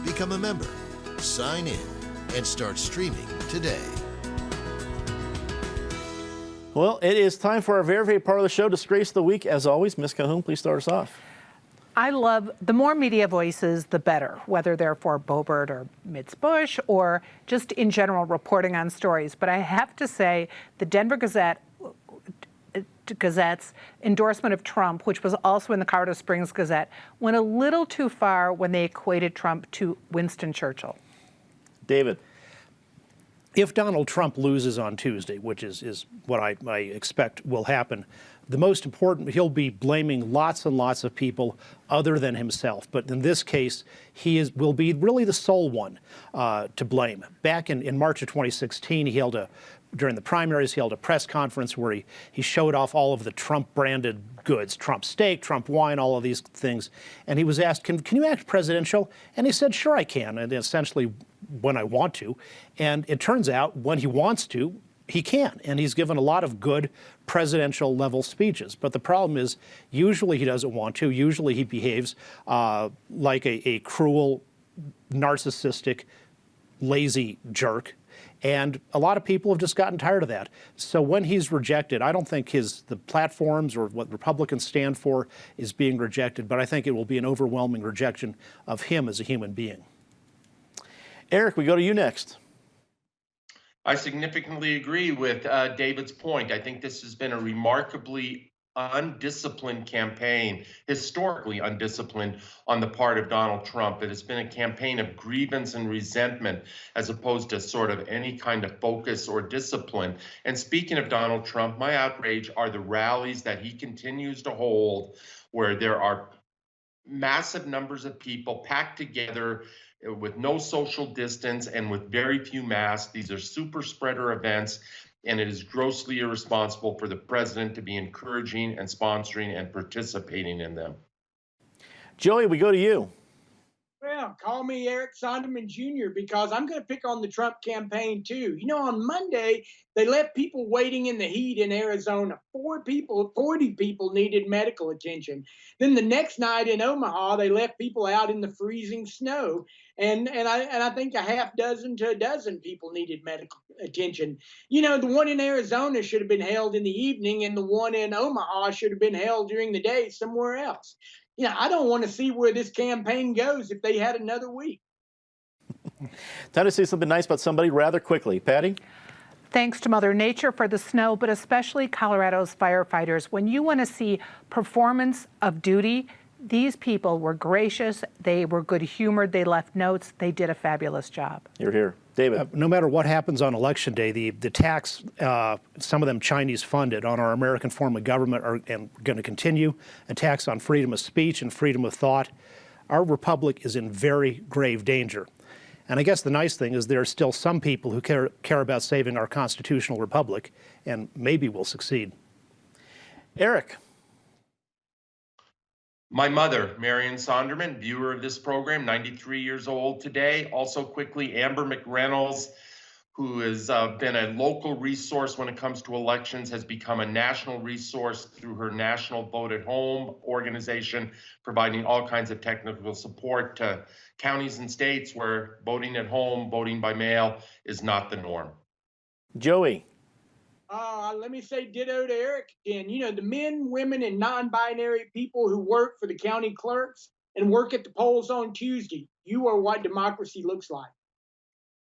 Become a member, sign in, and start streaming today. Well, it is time for our very favorite part of the show, Disgrace of the Week. As always, Ms. Cahoon, please start us off. I love the more media voices, the better, whether they're for Boebert or Mitz Bush or just in general reporting on stories. But I have to say the Denver Gazette's endorsement of Trump, which was also in the Colorado Springs Gazette, went a little too far when they equated Trump to Winston Churchill. David. If Donald Trump loses on Tuesday, which is what I expect will happen, the most important, he'll be blaming lots and lots of people other than himself. But in this case, will be really the sole one to blame. Back in March of 2016, during the primaries, he held a press conference where he showed off all of the Trump-branded goods, Trump steak, Trump wine, all of these things. And he was asked, can you act presidential? And he said, sure, I can, and essentially when I want to. And it turns out when he wants to, he can. And he's given a lot of good presidential level speeches. But the problem is usually he doesn't want to. Usually he behaves like a cruel, narcissistic, lazy jerk. And a lot of people have just gotten tired of that. So when he's rejected, I don't think the platforms or what Republicans stand for is being rejected, but I think it will be an overwhelming rejection of him as a human being. Eric, we go to you next. I significantly agree with David's point. I think this has been a remarkably undisciplined campaign, historically undisciplined on the part of Donald Trump. It has been a campaign of grievance and resentment as opposed to sort of any kind of focus or discipline. And speaking of Donald Trump, my outrage are the rallies that he continues to hold where there are massive numbers of people packed together with no social distance and with very few masks. These are super spreader events, and it is grossly irresponsible for the president to be encouraging and sponsoring and participating in them. Joey, we go to you. Well, call me Eric Sonderman Jr. because I'm going to pick on the Trump campaign too. You know, on Monday, they left people waiting in the heat in Arizona. 40 people needed medical attention. Then the next night in Omaha, they left people out in the freezing snow. And I think a half dozen to a dozen people needed medical attention. You know, the one in Arizona should have been held in the evening, and the one in Omaha should have been held during the day somewhere else. You know, I don't want to see where this campaign goes if they had another week. Time to say something nice about somebody rather quickly. Patty? Thanks to Mother Nature for the snow, but especially Colorado's firefighters. When you want to see performance of duty, these people were gracious, they were good-humored, they left notes, they did a fabulous job. You're here. David. No matter what happens on Election Day, the tax, some of them Chinese funded, on our American form of government are going to continue. Attacks on freedom of speech and freedom of thought. Our republic is in very grave danger. And I guess the nice thing is there are still some people who care about saving our constitutional republic, and maybe we'll succeed. Eric. My mother, Marion Sonderman, viewer of this program, 93 years old today. Also quickly, Amber McReynolds, who has been a local resource when it comes to elections, has become a national resource through her National Vote at Home organization, providing all kinds of technical support to counties and states where voting at home, voting by mail is not the norm. Joey. Let me say ditto to Eric again. You know, the men, women, and non-binary people who work for the county clerks and work at the polls on Tuesday, you are what democracy looks like.